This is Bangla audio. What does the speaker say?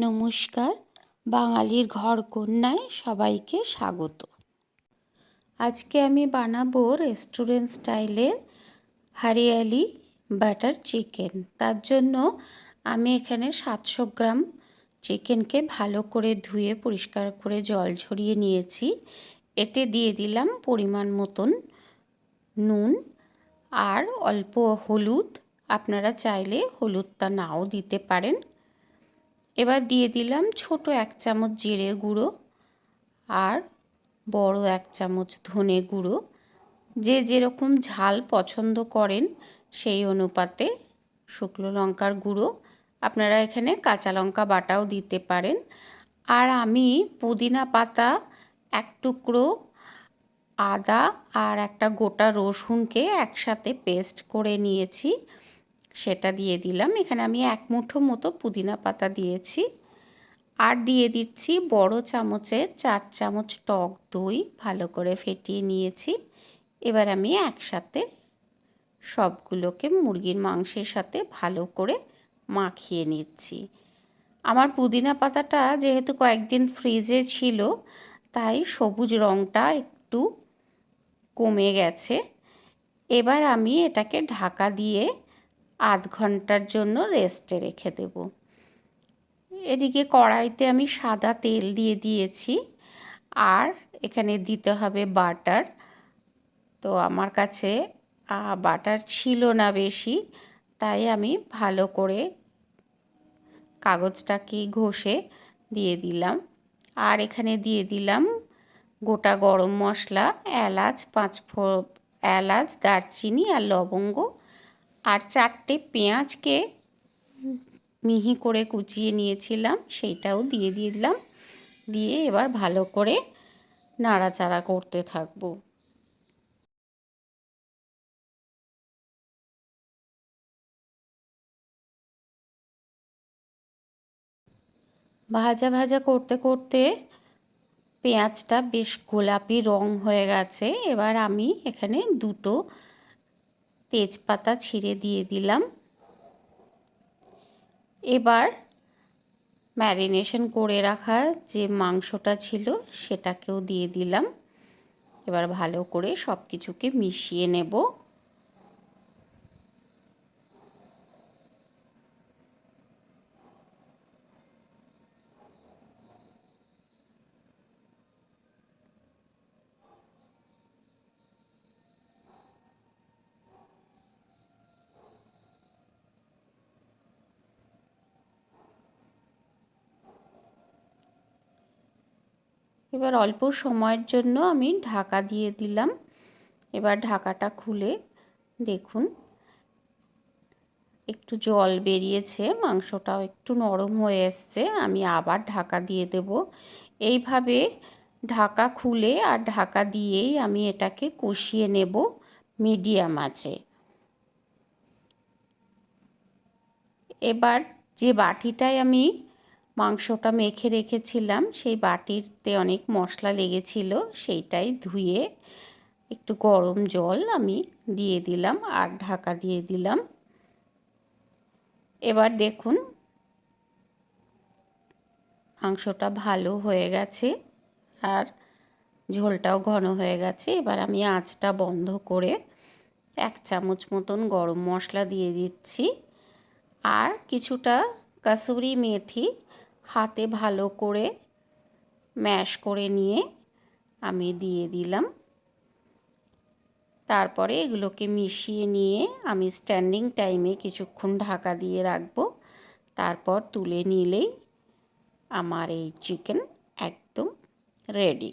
নমস্কার, বাঙালির ঘরকন্যায় সবাইকে স্বাগত। আজকে আমি বানাবো রেস্টুরেন্ট স্টাইলের হরিয়ালি বাটার চিকেন। তার জন্য আমি এখানে 700 গ্রাম চিকেনকে ভালো করে ধুয়ে পরিষ্কার করে জল ঝরিয়ে নিয়েছি। এতে দিয়ে দিলাম পরিমাণ মতন নুন আর অল্প হলুদ। আপনারা চাইলে হলুদটা নাও দিতে পারেন। এবার দিয়ে দিলাম ছোট 1 চামচ জিরে গুঁড়ো আর বড় 1 চামচ ধনে গুঁড়ো। যে যেরকম ঝাল পছন্দ করেন সেই অনুপাতে শুকনো লঙ্কার গুঁড়ো। আপনারা এখানে কাঁচা লঙ্কা বাটাও দিতে পারেন। আর আমি পুদিনা পাতা, 1 টুকরো আদা আর একটা গোটা রসুনকে একসাথে পেস্ট করে নিয়েছি, সেটা দিয়ে দিলাম। এখানে আমি 1 মুঠো মতো পুদিনা পাতা দিয়েছি। আর দিয়ে দিচ্ছি বড় চামচের 4 চামচ টক দই, ভালো করে ফেটিয়ে নিয়েছি। এবার আমি একসাথে সবগুলোকে মুরগির মাংসের সাথে ভালো করে মাখিয়ে নিচ্ছি। আমার পুদিনা পাতাটা যেহেতু কয়েকদিন ফ্রিজে ছিল, তাই সবুজ রঙটা একটু কমে গেছে। এবার আমি এটাকে ঢাকা দিয়ে আধ ঘন্টার জন্য রেস্টে রেখে দেব। এদিকে কড়াইতে আমি সাদা তেল দিয়ে দিয়েছি আর এখানে দিতে হবে বাটার। তো আমার কাছে বাটার ছিল না বেশি, তাই আমি ভালো করে কাগজটাকে ঘষে দিয়ে দিলাম। আর এখানে দিয়ে দিলাম গোটা গরম মশলা, এলাচ, দারচিনি আর লবঙ্গ। আর 4টে পেঁয়াজকে মিহি করে কুচিয়ে নিয়েছিলাম, সেইটাও দিয়ে দিলাম। দিয়ে এবার ভালো করে নাড়াচাড়া করতে থাকবো। ভাজা ভাজা করতে করতে পেঁয়াজটা বেশ গোলাপি রং হয়ে গেছে। এবার আমি এখানে 2টো তেজপাতা ছিঁড়ে দিয়ে দিলাম। এবার ম্যারিনেশন করে রাখা যে মাংসটা ছিল সেটাকেও দিয়ে দিলাম। এবার ভালো করে সব কিছুকে মিশিয়ে নেব। এবার অল্প সময়ের জন্য আমি ঢাকা দিয়ে দিলাম। এবার ঢাকাটা খুলে দেখুন একটু জল বেরিয়েছে, মাংসটাও একটু নরম হয়ে এসছে। আমি আবার ঢাকা দিয়ে দেব। এইভাবে ঢাকা খুলে আর ঢাকা দিয়েই আমি এটাকে কষিয়ে নেব মিডিয়াম আঁচে। এবার যে বাটিটায় আমি মাংসটা মেখে রেখেছিলাম, সেই বাটিতে অনেক মশলা লেগেছিল, সেইটাই ধুয়ে একটু গরম জল আমি দিয়ে দিলাম আর ঢাকা দিয়ে দিলাম। এবার দেখুন মাংসটা ভালো হয়ে গেছে আর ঝোলটাও ঘন হয়ে গেছে। এবার আমি আঁচটা বন্ধ করে 1 চামচ মতন গরম মশলা দিয়ে দিচ্ছি আর কিছুটা কাসুরি মেথি হাতে ভালো করে ম্যাশ করে নিয়ে আমি দিয়ে দিলাম। তারপরে এগুলোকে মিশিয়ে নিয়ে আমি স্ট্যান্ডিং টাইমে কিছুক্ষণ ঢাকা দিয়ে রাখবো। তারপর তুলে নিলেই আমার এই চিকেন একদম রেডি।